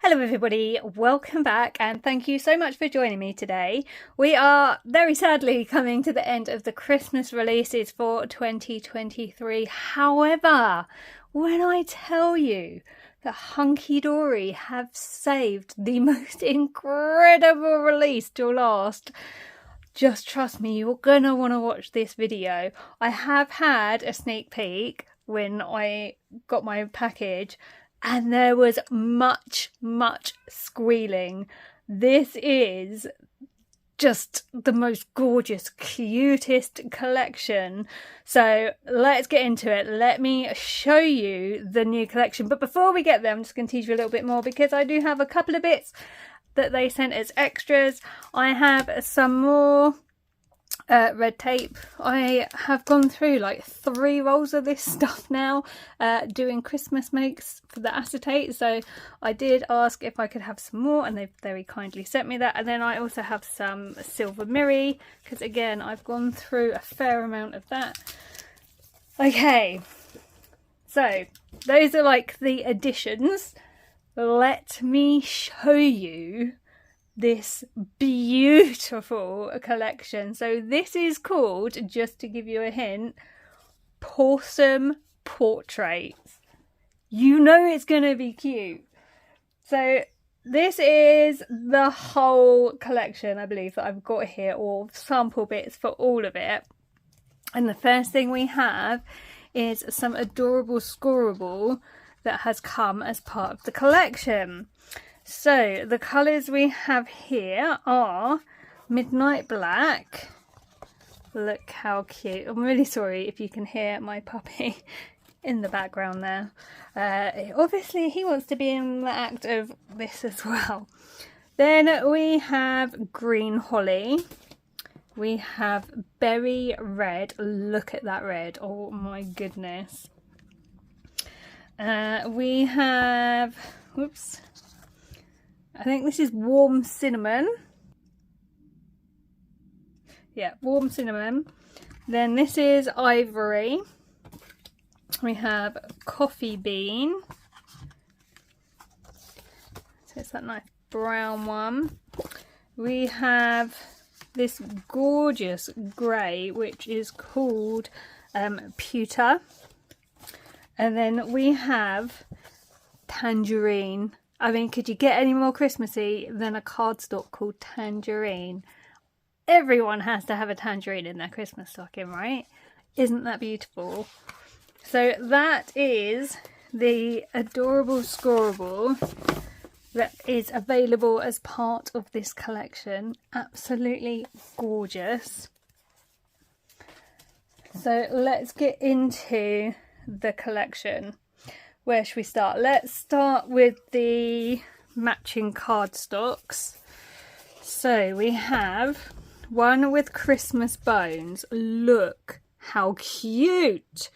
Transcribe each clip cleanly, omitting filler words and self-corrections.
Hello everybody, welcome back and thank you so much for joining me today. We are very sadly coming to the end of the Christmas releases for 2023. However, when I tell you that Hunkydory have saved the most incredible release to last, just trust me, you're gonna want to watch this video. I have had a sneak peek when I got my package, and there was much squealing. This is just the most gorgeous, cutest collection. So let's get into it. Let me show you the new collection. But before we get there, I'm just going to teach you a little bit more because I do have a couple of bits that they sent as extras. I have some more red tape. I have gone through like 3 rolls of this stuff now, doing Christmas makes for the acetate, so I did ask if I could have some more and they very kindly sent me that. And then I also have some silver mirror because again I've gone through a fair amount of that. Okay, so those are like the additions. Let me show you this beautiful collection. So this is called, just to give you a hint, Pawsome Portraits. You know it's going to be cute. So this is the whole collection, I believe, that I've got here, or sample bits for all of it. And the first thing we have is some adorable scorable that has come as part of the collection. So the colours we have here are Midnight Black. Look how cute. I'm really sorry if you can hear my puppy in the background there. Obviously he wants to be in the act of this as well. Then we have Green Holly. We have Berry Red. Look at that red. Oh my goodness. We have... Whoops. I think this is Warm Cinnamon. Yeah, Warm Cinnamon. Then this is Ivory. We have Coffee Bean. So it's that nice brown one. We have this gorgeous grey, which is called Pewter. And then we have Tangerine. I mean, could you get any more Christmassy than a cardstock called Tangerine? Everyone has to have a tangerine in their Christmas stocking, right? Isn't that beautiful? So that is the adorable scorable that is available as part of this collection. Absolutely gorgeous. So let's get into the collection. Where should we start? Let's start with the matching cardstocks. So we have one with Christmas bones. Look how cute!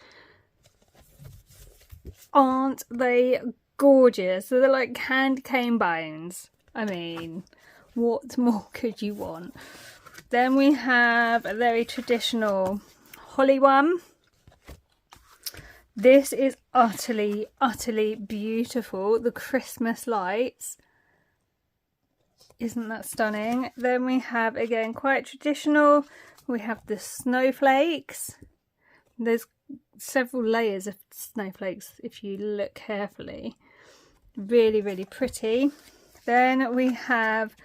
Aren't they gorgeous? So they're like candy cane bones. I mean, what more could you want? Then we have a very traditional holly one. This is utterly beautiful. The Christmas lights. Isn't that stunning? Then we have, again, quite traditional. We have the snowflakes. There's several layers of snowflakes if you look carefully. Really pretty. Then we have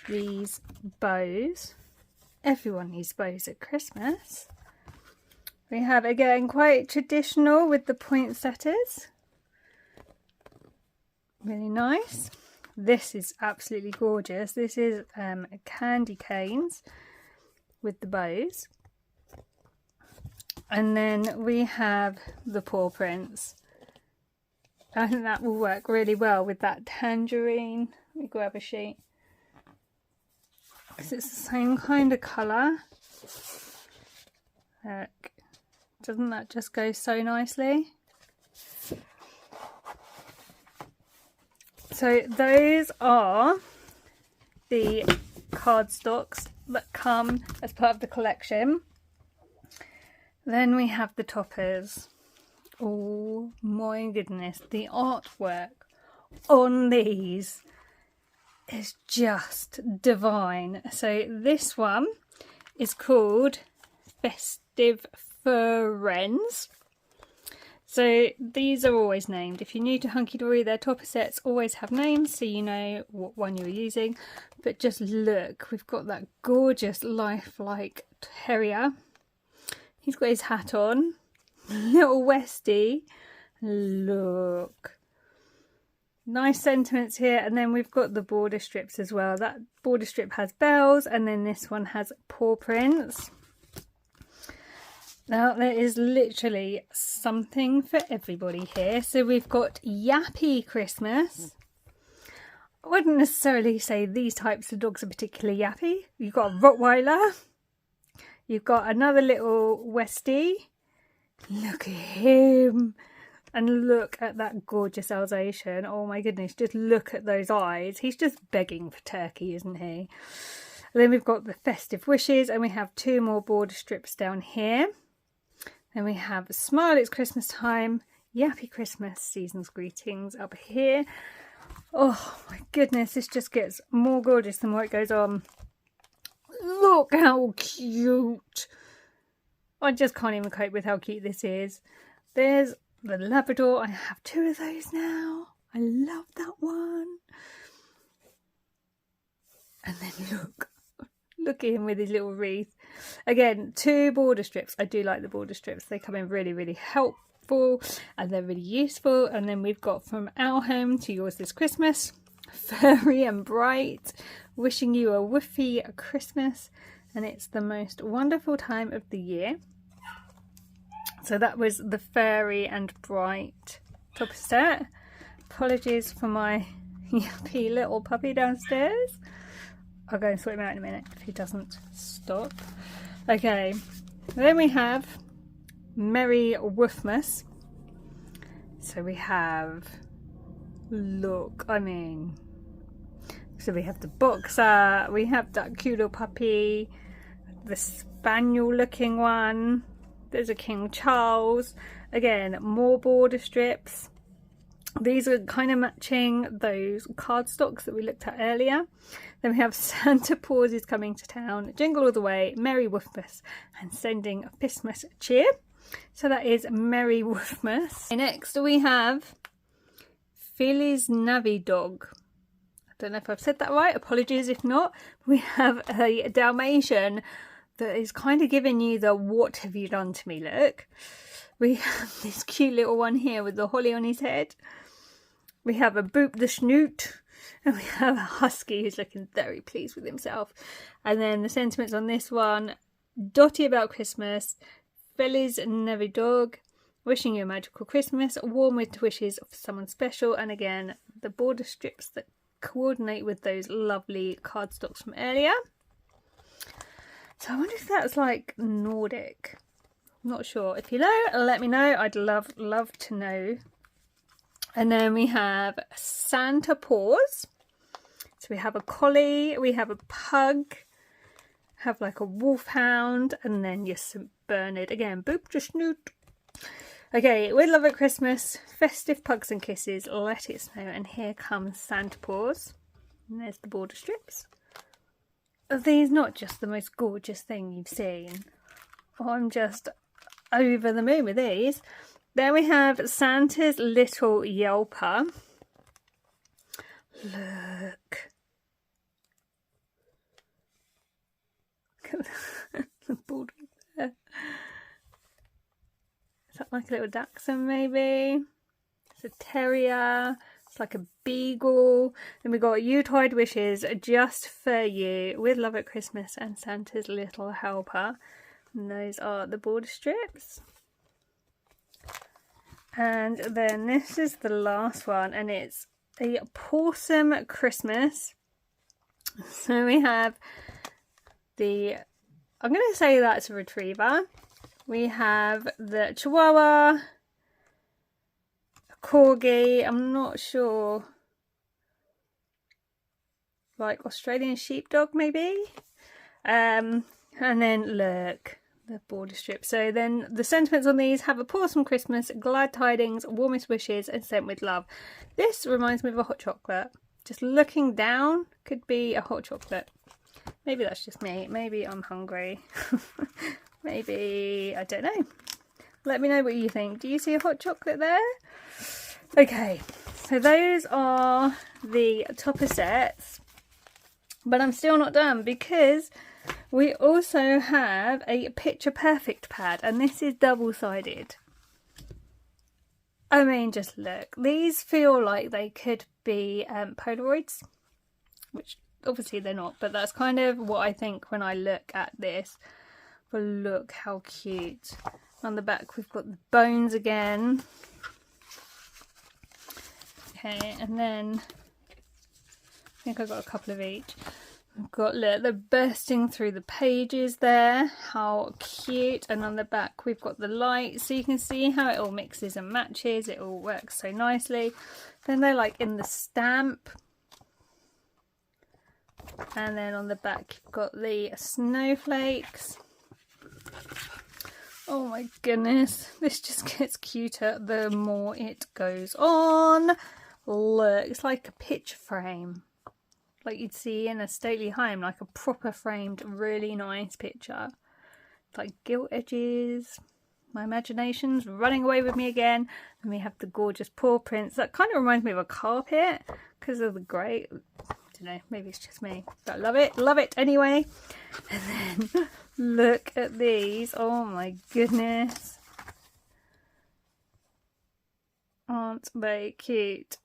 these bows. Everyone needs bows at Christmas. We have, again, quite traditional with the poinsettias. Really nice. This is absolutely gorgeous. This is candy canes with the bows. And then we have the paw prints. I think that will work really well with that tangerine. Let me grab a sheet. Because it's the same kind of colour. Look. Doesn't that just go so nicely? So those are the cardstocks that come as part of the collection. Then we have the toppers. Oh my goodness, the artwork on these is just divine. So this one is called Festive Friends. So these are always named. If you're new to Hunkydory, their topper sets always have names, so you know what one you're using. But just look, we've got that gorgeous lifelike terrier. He's got his hat on, little Westie. Look, nice sentiments here. And then we've got the border strips as well. That border strip has bells, and then this one has paw prints. Now, there is literally something for everybody here. So we've got Yappy Christmas. I wouldn't necessarily say these types of dogs are particularly yappy. You've got a Rottweiler. You've got another little Westie. Look at him. And look at that gorgeous Alsatian. Oh my goodness, just look at those eyes. He's just begging for turkey, isn't he? And then we've got the Festive Wishes, and we have 2 more border strips down here. Then we have Smile, It's Christmas Time, Yappy Christmas, Season's Greetings up here. Oh my goodness, this just gets more gorgeous the more it goes on. Look how cute. I just can't even cope with how cute this is. There's the Labrador. I have 2 of those now. I love that one. And then look at him with his little wreath. Again, 2 border strips. I do like the border strips. They come in really, really helpful and they're really useful. And then we've got From Our Home to Yours This Christmas, Furry and Bright, wishing you a woofy Christmas, and it's the most wonderful time of the year. So that was the Furry and Bright top set. Apologies for my yappy little puppy downstairs. I'll go and sort him out in a minute if he doesn't stop. Okay, then we have Merry Woofmas. So we have, look, I mean, so we have the boxer, we have that cute little puppy, the spaniel looking one, there's a King Charles, again, more border strips. These are kind of matching those cardstocks that we looked at earlier. Then we have Santa Paws is Coming to Town, Jingle All the Way, Merry Woofmas, and Sending a Christmas Cheer. So that is Merry Woofmas. Next we have Feliz Navidad. I don't know if I've said that right, apologies if not. We have a Dalmatian that is kind of giving you the what have you done to me look. We have this cute little one here with the holly on his head. We have a Boop the Snoot. And we have a husky who's looking very pleased with himself. And then the sentiments on this one. Dotty about Christmas. Feliz Navidad. Wishing you a magical Christmas. Warm with wishes for someone special. And again, the border strips that coordinate with those lovely cardstocks from earlier. So I wonder if that's like Nordic. I'm not sure. If you know, let me know. I'd love to know. And then we have Santa Paws. So we have a collie, we have a pug, have like a wolfhound, and then your St. Bernard. Again, Boop the Snoot. Okay, with love at Christmas, festive pugs and kisses, let it snow. And here comes Santa Paws. And there's the border strips. Are these not just the most gorgeous thing you've seen? Oh, I'm just over the moon with these. Then we have Santa's Little Yelper. Look. Look at the border there. Is that like a little dachshund maybe? It's a terrier. It's like a beagle. Then we got Yuletide Wishes Just for You, With Love at Christmas, and Santa's Little Helper. And those are the border strips. And then this is the last one, and it's a Pawsome Christmas. So we have the, I'm going to say that's a retriever. We have the Chihuahua, a Corgi, I'm not sure, like Australian sheepdog maybe. And then look, the border strip. So then the sentiments on these have a Pawsome Christmas, glad tidings, warmest wishes, and sent with love. This reminds me of a hot chocolate. Just looking down could be a hot chocolate. Maybe that's just me. Maybe I'm hungry. Maybe, I don't know. Let me know what you think. Do you see a hot chocolate there? Okay, so those are the topper sets. But I'm still not done because we also have a Picture Perfect pad, and this is double-sided. I mean, just look. These feel like they could be Polaroids, which obviously they're not, but that's kind of what I think when I look at this. But look how cute. On the back we've got the bones again. Okay, and then I think I've got a couple of each. We've got, look, they're bursting through the pages there. How cute. And on the back we've got the light, so you can see how it all mixes and matches. It all works so nicely. Then they're like in the stamp. And then on the back you've got the snowflakes. Oh my goodness, this just gets cuter the more it goes on. Look, it's like a picture frame, like you'd see in a stately home, like a proper framed, really nice picture. It's like gilt edges. My imagination's running away with me again. And we have the gorgeous paw prints. That kind of reminds me of a carpet because of the grey. I don't know, maybe it's just me, but I love it anyway. And then look at these. Oh my goodness, aren't they cute?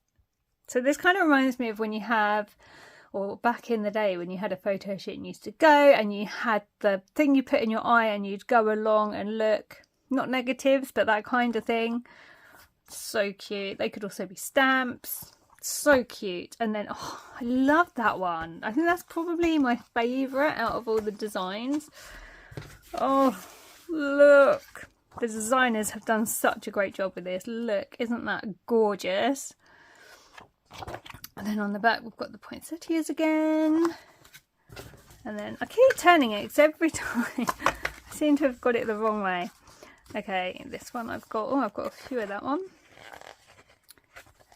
So this kind of reminds me of when you have, or back in the day when you had a photo shoot and used to go and you had the thing you put in your eye and you'd go along and look, not negatives, but that kind of thing. So cute. They could also be stamps. So cute. And then, oh, I love that one. I think that's probably my favourite out of all the designs. Oh, look. The designers have done such a great job with this. Look, isn't that gorgeous? And then on the back we've got the poinsettias again. And then I keep turning it because every time I seem to have got it the wrong way. Okay, this one I've got, oh, I've got a few of that one.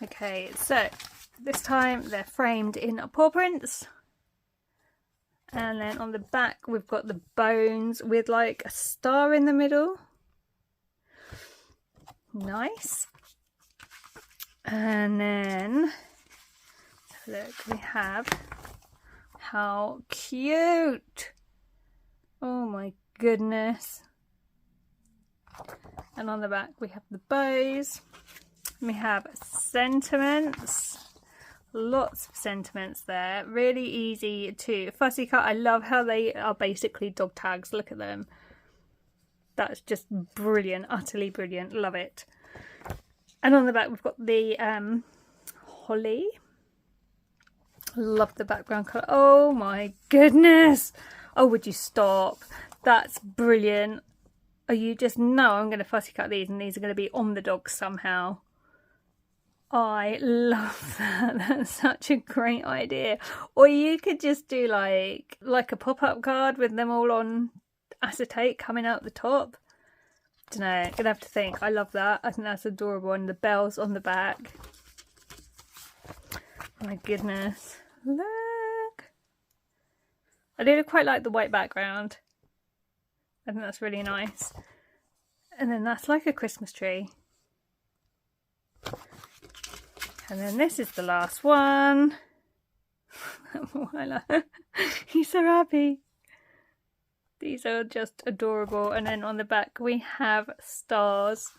Okay, so this time they're framed in paw prints. And then on the back we've got the bones with like a star in the middle. Nice. And then look, we have, how cute. Oh my goodness. And on the back we have the bows. We have sentiments, lots of sentiments there, really easy to fussy cut. I love how they are basically dog tags. Look at them. That's just brilliant, utterly brilliant, love it. And on the back we've got the holly. Love the background colour. Oh my goodness. Oh, would you stop? That's brilliant. Oh, you just know I'm going to fussy cut these and these are going to be on the dogs somehow. I love that. That's such a great idea. Or you could just do like a pop-up card with them all on acetate coming out the top. Don't know, I'm gonna have to think. I love that. I think that's adorable. And the bells on the back. Oh my goodness. Look. I do quite like the white background. I think that's really nice. And then that's like a Christmas tree. And then this is the last one. He's so happy. These are just adorable. And then on the back we have stars.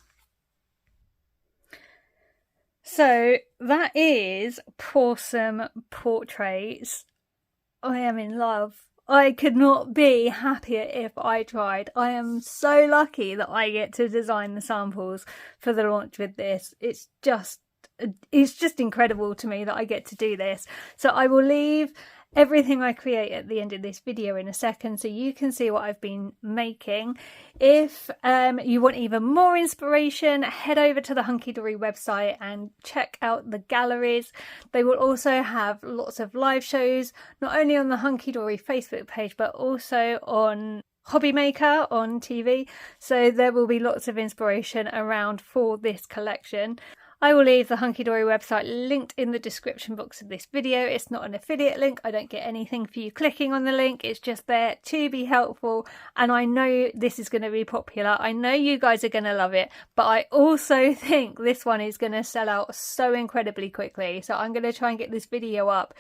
So that is Pawsome Portraits. I am in love. I could not be happier if I tried. I am so lucky that I get to design the samples for the launch with this. It's just incredible to me that I get to do this. So I will leave everything I create at the end of this video in a second so you can see what I've been making. If you want even more inspiration, head over to the Hunkydory website and check out the galleries. They will also have lots of live shows, not only on the Hunkydory Facebook page but also on hobby maker on TV, so there will be lots of inspiration around for this collection. I will leave the Hunkydory website linked in the description box of this video. It's not an affiliate link. I don't get anything for you clicking on the link. It's just there to be helpful. And I know this is going to be popular. I know you guys are going to love it. But I also think this one is going to sell out so incredibly quickly. So I'm going to try and get this video up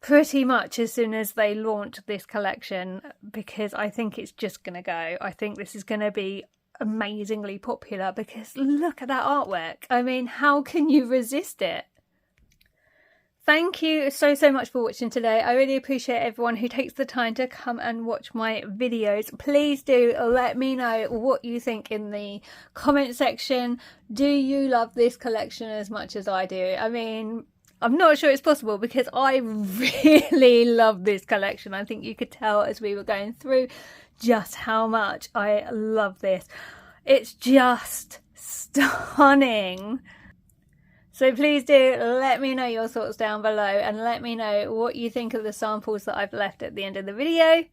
pretty much as soon as they launch this collection, because I think it's just going to go. I think this is going to be amazingly popular, because look at that artwork. I mean, how can you resist it? Thank you so much for watching today. I really appreciate everyone who takes the time to come and watch my videos. Please do let me know what you think in the comment section. Do you love this collection as much as I do? I mean, I'm not sure it's possible, because I really love this collection. I think you could tell as we were going through just how much I love this. It's just stunning. So please do let me know your thoughts down below, and let me know what you think of the samples that I've left at the end of the video.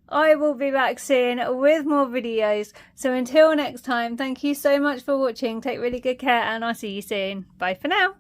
I will be back soon with more videos. So until next time, thank you so much for watching. Take really good care, and I'll see you soon. Bye for now.